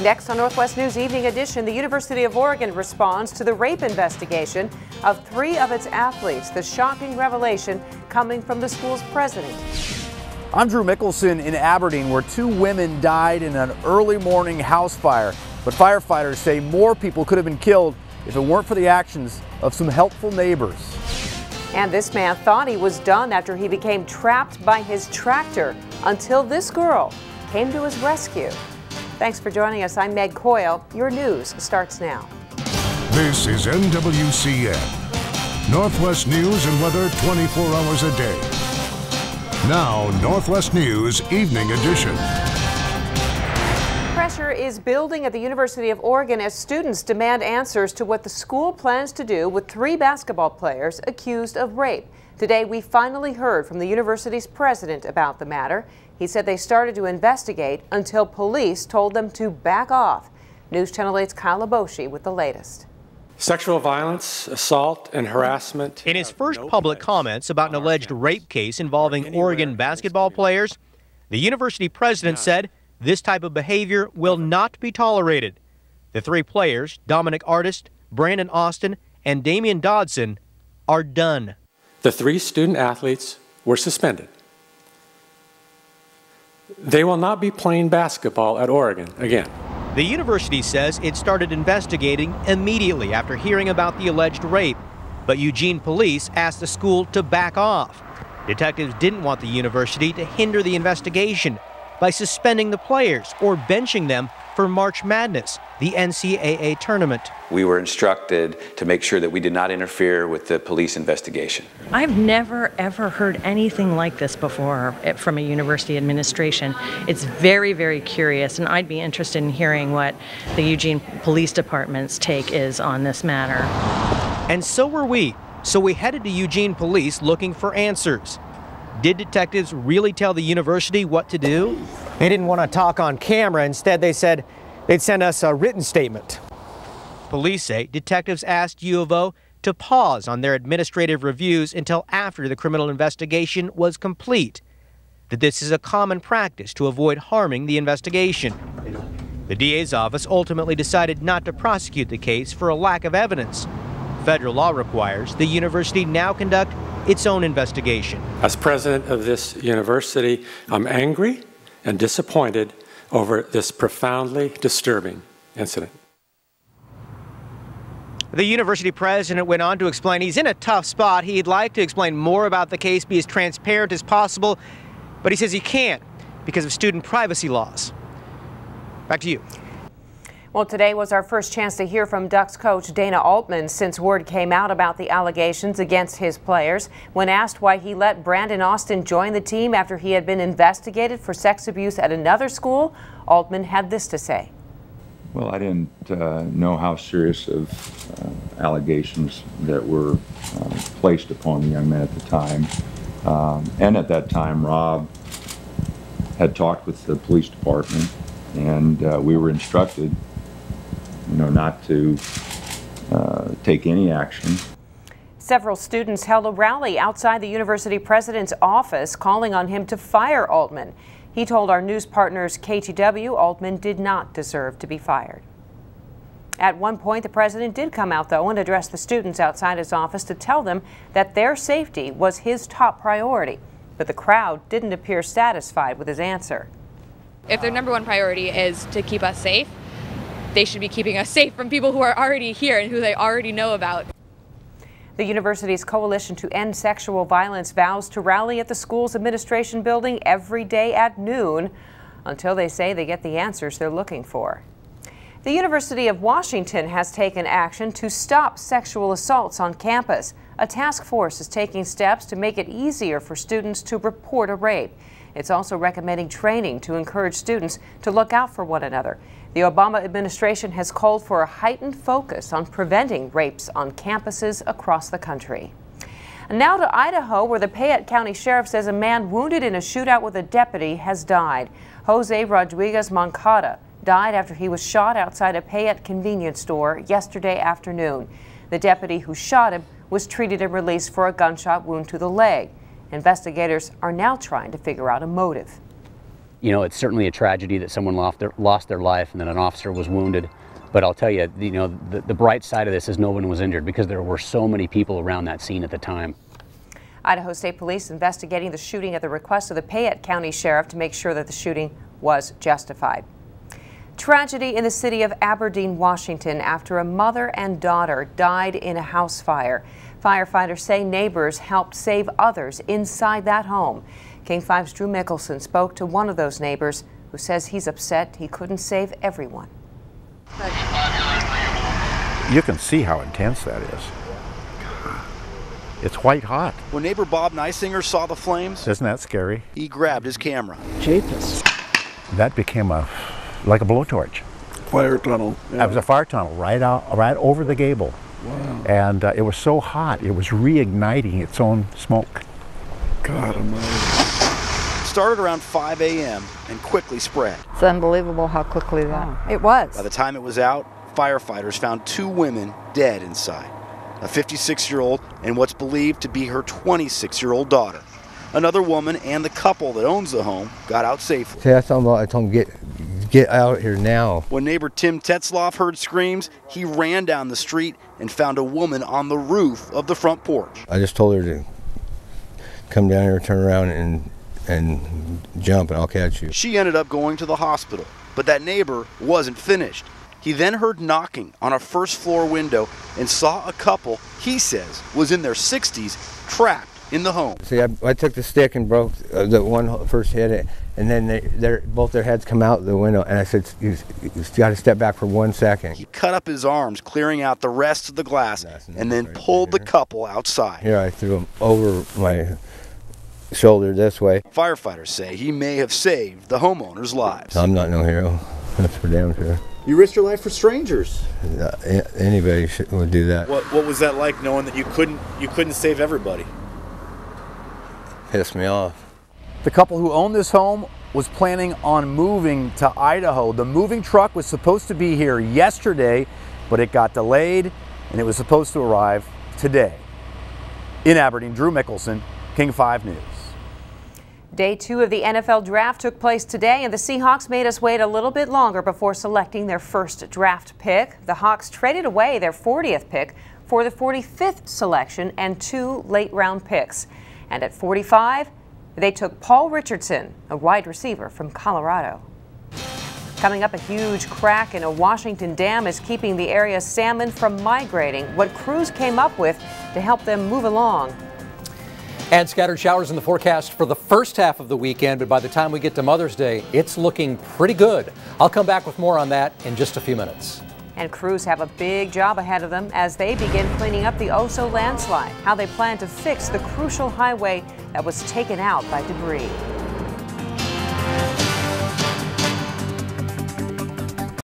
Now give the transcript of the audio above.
Next on Northwest News Evening Edition, the University of Oregon responds to the rape investigation of 3 of its athletes. The shocking revelation coming from the school's president. I'm Drew Mickelson in Aberdeen, where 2 women died in an early morning house fire. But firefighters say more people could have been killed if it weren't for the actions of some helpful neighbors. And this man thought he was done after he became trapped by his tractor until this girl came to his rescue. Thanks for joining us. I'm Meg Coyle. Your news starts now. This is NWCN. Northwest News and weather 24 hours a day. Now, Northwest News Evening Edition. Pressure is building at the University of Oregon as students demand answers to what the school plans to do with 3 basketball players accused of rape. Today, we finally heard from the university's president about the matter. He said they started to investigate until police told them to back off. News Channel 8's Kyle Laboshi with the latest. Sexual violence, assault, and harassment. In his first public comments about an alleged rape case involving Oregon basketball players, the university president said this type of behavior will not be tolerated. The 3 players, Dominic Artist, Brandon Austin, and Damian Dodson, are done. The 3 student athletes were suspended. They will not be playing basketball at Oregon again. The university says it started investigating immediately after hearing about the alleged rape, but Eugene police asked the school to back off. Detectives didn't want the university to hinder the investigation by suspending the players or benching them for March Madness, the NCAA tournament. We were instructed to make sure that we did not interfere with the police investigation. I've never, ever heard anything like this before from a university administration. It's very, very curious, and I'd be interested in hearing what the Eugene Police Department's take is on this matter. And so were we. So we headed to Eugene Police looking for answers. Did detectives really tell the university what to do? They didn't want to talk on camera. Instead, they said they'd send us a written statement. Police say detectives asked U of O to pause on their administrative reviews until after the criminal investigation was complete. That this is a common practice to avoid harming the investigation. The DA's office ultimately decided not to prosecute the case for a lack of evidence. Federal law requires the university now conduct its own investigation. As president of this university, I'm angry and disappointed over this profoundly disturbing incident. The university president went on to explain he's in a tough spot. He'd like to explain more about the case, be as transparent as possible, but he says he can't because of student privacy laws. Back to you. Well, today was our first chance to hear from Ducks coach Dana Altman since word came out about the allegations against his players. When asked why he let Brandon Austin join the team after he had been investigated for sex abuse at another school, Altman had this to say. Well, I didn't know how serious of allegations that were placed upon the young man at the time. And at that time, Rob had talked with the police department, and we were instructed not to take any action. Several students held a rally outside the university president's office calling on him to fire Altman. He told our news partners KTW Altman did not deserve to be fired. At one point, the president did come out, though, and address the students outside his office to tell them that their safety was his top priority. But the crowd didn't appear satisfied with his answer. If their number 1 priority is to keep us safe, they should be keeping us safe from people who are already here and who they already know about. The university's Coalition to End Sexual Violence vows to rally at the school's administration building every day at noon until they say they get the answers they're looking for. The University of Washington has taken action to stop sexual assaults on campus. A task force is taking steps to make it easier for students to report a rape. It's also recommending training to encourage students to look out for one another. The Obama administration has called for a heightened focus on preventing rapes on campuses across the country. And now to Idaho, where the Payette County Sheriff says a man wounded in a shootout with a deputy has died. Jose Rodriguez Moncada died after he was shot outside a Payette convenience store yesterday afternoon. The deputy who shot him was treated and released for a gunshot wound to the leg. Investigators are now trying to figure out a motive. You know, it's certainly a tragedy that someone lost their life and that an officer was wounded. But I'll tell you, the bright side of this is no one was injured because there were so many people around that scene at the time. Idaho State Police investigating the shooting at the request of the Payette County Sheriff to make sure that the shooting was justified. Tragedy in the city of Aberdeen, Washington, after a mother and daughter died in a house fire. Firefighters say neighbors helped save others inside that home. King 5's Drew Mickelson spoke to one of those neighbors who says he's upset he couldn't save everyone. You can see how intense that is. It's white hot. When neighbor Bob Neisinger saw the flames, isn't that scary? He grabbed his camera. Jeepers. That became like a blowtorch. Fire tunnel. Yeah. It was a fire tunnel right over the gable. Wow. And it was so hot, it was reigniting its own smoke. God almighty. It started around 5 a.m. and quickly spread. It's unbelievable how quickly it was. By the time it was out, firefighters found 2 women dead inside. A 56-year-old and what's believed to be her 26-year-old daughter. Another woman and the couple that owns the home got out safely. See, I told him, get out here now. When neighbor Tim Tetzloff heard screams, he ran down the street and found a woman on the roof of the front porch. I just told her to come down here, turn around, and jump, and I'll catch you. She ended up going to the hospital, but that neighbor wasn't finished. He then heard knocking on a first-floor window and saw a couple he says was in their 60s trapped in the home. See, I took the stick and broke the one first hit, and then both their heads come out the window, and I said, you've got to step back for 1 second. He cut up his arms, clearing out the rest of the glass, and then pulled the couple outside. Here, I threw him over my shoulder this way. Firefighters say he may have saved the homeowners' lives. I'm not no hero. That's for damn sure. You risked your life for strangers. Anybody would do that. What was that like, knowing that you couldn't save everybody? Pissed me off. The couple who owned this home was planning on moving to Idaho. The moving truck was supposed to be here yesterday, but it got delayed, and it was supposed to arrive today. In Aberdeen, Drew Mickelson, King 5 News. Day 2 of the NFL draft took place today, and the Seahawks made us wait a little bit longer before selecting their first draft pick. The Hawks traded away their 40th pick for the 45th selection and 2 late-round picks. And at 45, they took Paul Richardson, a wide receiver from Colorado. Coming up, a huge crack in a Washington dam is keeping the area's salmon from migrating. What crews came up with to help them move along. And scattered showers in the forecast for the first half of the weekend, but by the time we get to Mother's Day, it's looking pretty good. I'll come back with more on that in just a few minutes. And crews have a big job ahead of them as they begin cleaning up the Oso landslide, how they plan to fix the crucial highway that was taken out by debris.